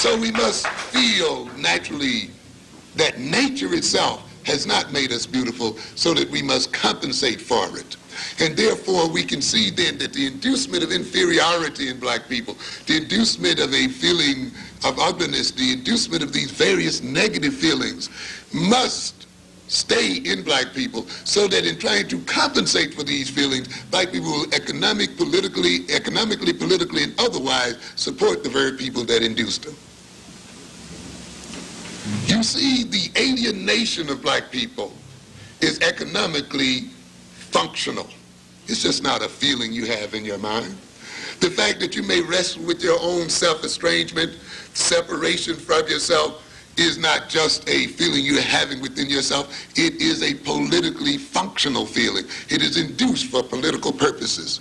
So we must feel naturally that nature itself has not made us beautiful, so that we must compensate for it. And therefore we can see then that the inducement of inferiority in black people, the inducement of a feeling of ugliness, the inducement of these various negative feelings must stay in black people, so that in trying to compensate for these feelings, black people will economically, politically, and otherwise support the very people that induced them. You see, the alienation of black people is economically functional. It's just not a feeling you have in your mind. The fact that you may wrestle with your own self-estrangement, separation from yourself, is not just a feeling you're having within yourself. It is a politically functional feeling. It is induced for political purposes.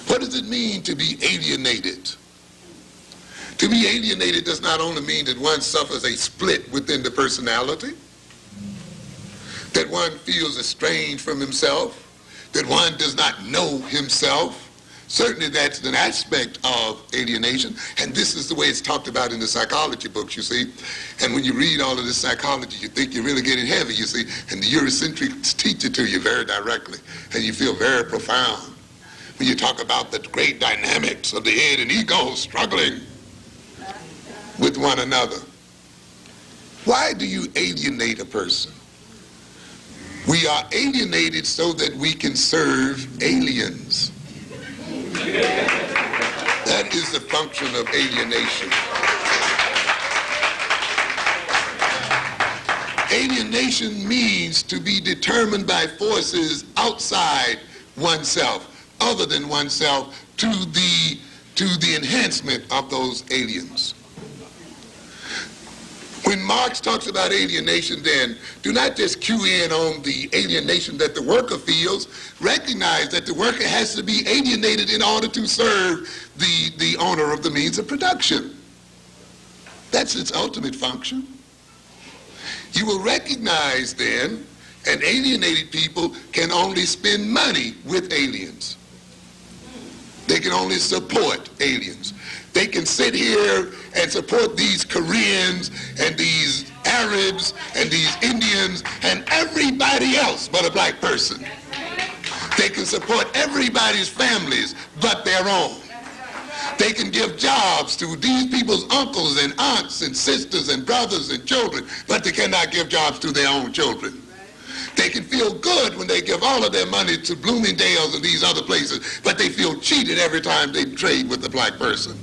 What does it mean to be alienated? To be alienated does not only mean that one suffers a split within the personality, that one feels estranged from himself, that one does not know himself. Certainly that's an aspect of alienation, and this is the way it's talked about in the psychology books, you see. And when you read all of this psychology, you think you're really getting heavy, you see, and the Eurocentrics teach it to you very directly, and you feel very profound. When you talk about the great dynamics of the head and ego struggling with one another. Why do you alienate a person? We are alienated so that we can serve aliens. That is the function of alienation. Alienation means to be determined by forces outside oneself, other than oneself, to the enhancement of those aliens. When Marx talks about alienation, then, do not just cue in on the alienation that the worker feels. Recognize that the worker has to be alienated in order to serve the owner of the means of production. That's its ultimate function. You will recognize then, an alienated people can only spend money with aliens. They can only support aliens. They can sit here and support these Koreans and these Arabs and these Indians and everybody else but a black person. They can support everybody's families but their own. They can give jobs to these people's uncles and aunts and sisters and brothers and children, but they cannot give jobs to their own children. They can feel good when they give all of their money to Bloomingdale's and these other places, but they feel cheated every time they trade with the black person.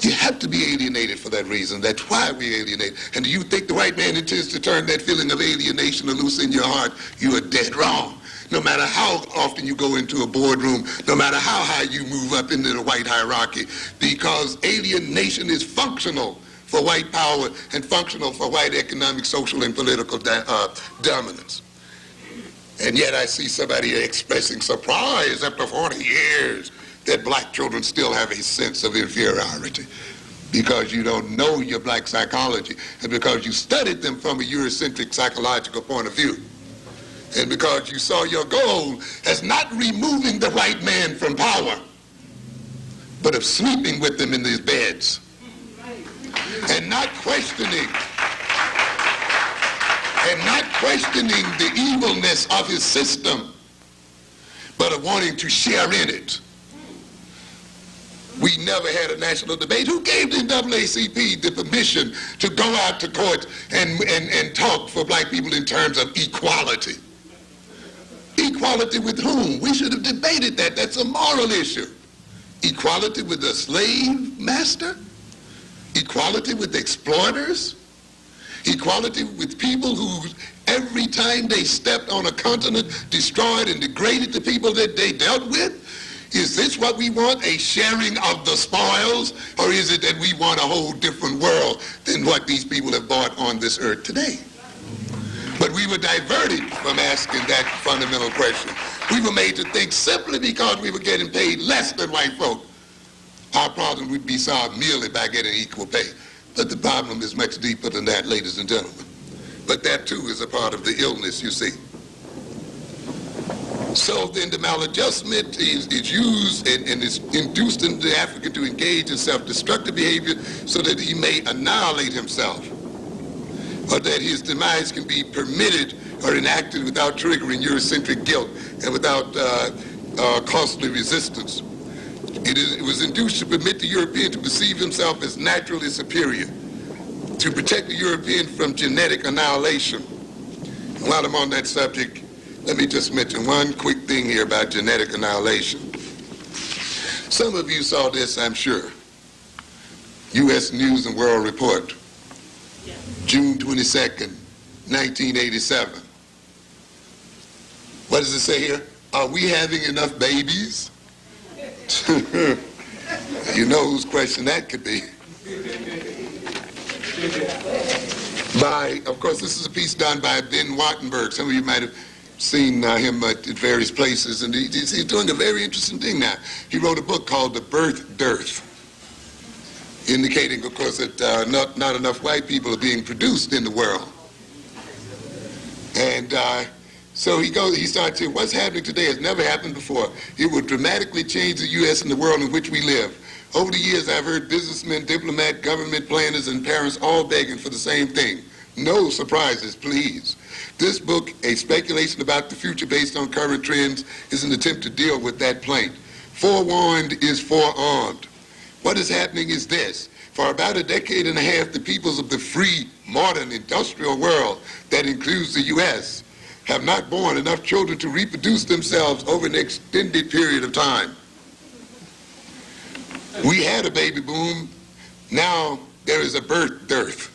You have to be alienated for that reason. That's why we alienate. And do you think the white man intends to turn that feeling of alienation loose in your heart? You are dead wrong. No matter how often you go into a boardroom, no matter how high you move up into the white hierarchy, because alienation is functional for white power and functional for white economic, social, and political dominance. And yet I see somebody expressing surprise after 40 years that black children still have a sense of inferiority because you don't know your black psychology and because you studied them from a Eurocentric psychological point of view. And because you saw your goal as not removing the white man from power, but of sleeping with them in these beds and not questioning the evilness of his system, but of wanting to share in it. We never had a national debate. Who gave the NAACP the permission to go out to court and talk for black people in terms of equality? Equality with whom? We should have debated that. That's a moral issue. Equality with the slave master? Equality with exploiters? Equality with people who every time they stepped on a continent destroyed and degraded the people that they dealt with? Is this what we want, a sharing of the spoils? Or is it that we want a whole different world than what these people have bought on this earth today? But we were diverted from asking that fundamental question. We were made to think simply because we were getting paid less than white folk, our problem would be solved merely by getting equal pay. But the problem is much deeper than that, ladies and gentlemen. But that too is a part of the illness, you see. So then the maladjustment is used and is induced in the African to engage in self-destructive behavior so that he may annihilate himself, or that his demise can be permitted or enacted without triggering Eurocentric guilt and without costly resistance. It was induced to permit the European to perceive himself as naturally superior, to protect the European from genetic annihilation. And while I'm on that subject, let me just mention one quick thing here about genetic annihilation. Some of you saw this, I'm sure. U.S. News and World Report, June 22nd, 1987. What does it say here? Are we having enough babies? You know whose question that could be. Of course, this is a piece done by Ben Wattenberg. Some of you might have seen him at various places, and he's doing a very interesting thing now. He wrote a book called The Birth Dearth, indicating, of course, that not enough white people are being produced in the world. And so he starts here, what's happening today has never happened before. It will dramatically change the U.S. and the world in which we live. Over the years, I've heard businessmen, diplomats, government planners, and parents all begging for the same thing. No surprises, please. This book, a speculation about the future based on current trends, is an attempt to deal with that plaint. Forewarned is forearmed. What is happening is this. For about a decade and a half, the peoples of the free, modern, industrial world, that includes the U.S., have not born enough children to reproduce themselves over an extended period of time. We had a baby boom. Now there is a birth dearth.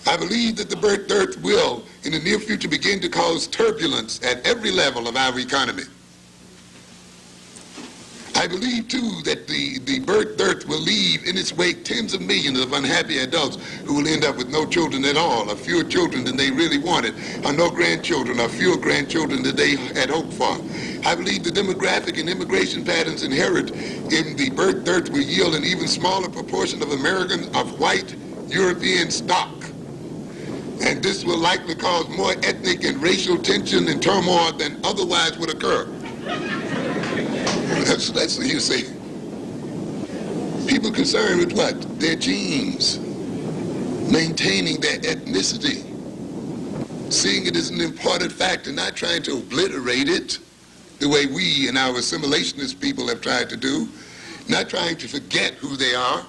I believe that the birth dearth will, in the near future, begin to cause turbulence at every level of our economy. I believe, too, that the birth dearth will leave in its wake tens of millions of unhappy adults who will end up with no children at all, or fewer children than they really wanted, or no grandchildren, or fewer grandchildren than they had hoped for. I believe the demographic and immigration patterns inherent in the birth dearth will yield an even smaller proportion of white European stock. And this will likely cause more ethnic and racial tension and turmoil than otherwise would occur. That's what you see. People concerned with what? Their genes, maintaining their ethnicity, seeing it as an important factor, not trying to obliterate it the way we and our assimilationist people have tried to do, not trying to forget who they are,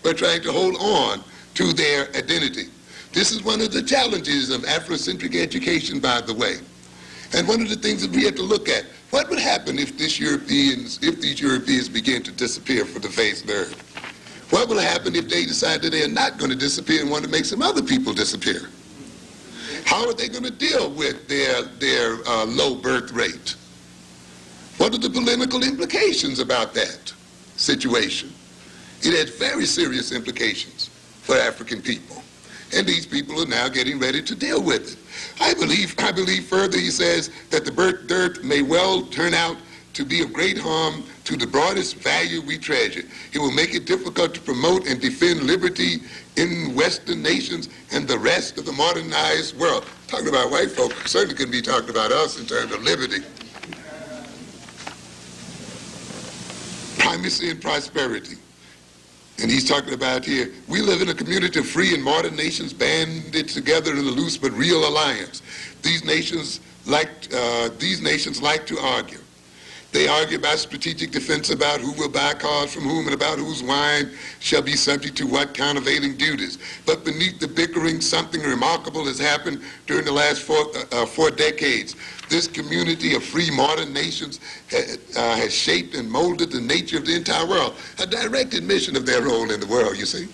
but trying to hold on to their identity. This is one of the challenges of Afrocentric education, by the way. And one of the things that we have to look at, what would happen if these Europeans begin to disappear from the face of the earth? What will happen if they decide that they are not going to disappear and want to make some other people disappear? How are they going to deal with their low birth rate? What are the political implications about that situation? It has very serious implications for African people. And these people are now getting ready to deal with it. I believe further, he says, that the birth dearth may well turn out to be of great harm to the broadest value we treasure. It will make it difficult to promote and defend liberty in Western nations and the rest of the modernized world. Talking about white folk, certainly couldn't be talking about us in terms of liberty. Primacy and prosperity. And he's talking about here, we live in a community of free and modern nations banded together in a loose but real alliance. These nations like to argue. They argue about strategic defense, about who will buy cars from whom, and about whose wine shall be subject to what countervailing duties. But beneath the bickering, something remarkable has happened during the last four decades. This community of free modern nations has shaped and molded the nature of the entire world. A direct admission of their role in the world, you see.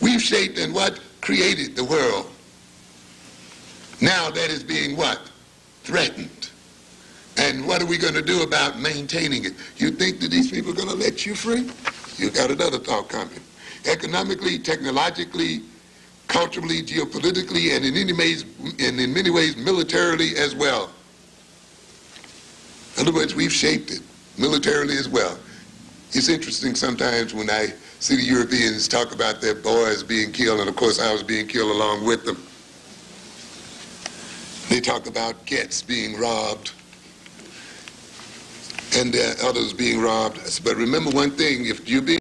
We've shaped and what? Created the world. Now that is being what? Threatened. And what are we going to do about maintaining it? You think that these people are going to let you free? You've got another thought coming. Economically, technologically, culturally, geopolitically, and in many ways militarily as well. In other words, we've shaped it militarily as well. It's interesting sometimes when I see the Europeans talk about their boys being killed, and of course I was being killed along with them. They talk about gets being robbed. and others being robbed. But remember one thing, if you're being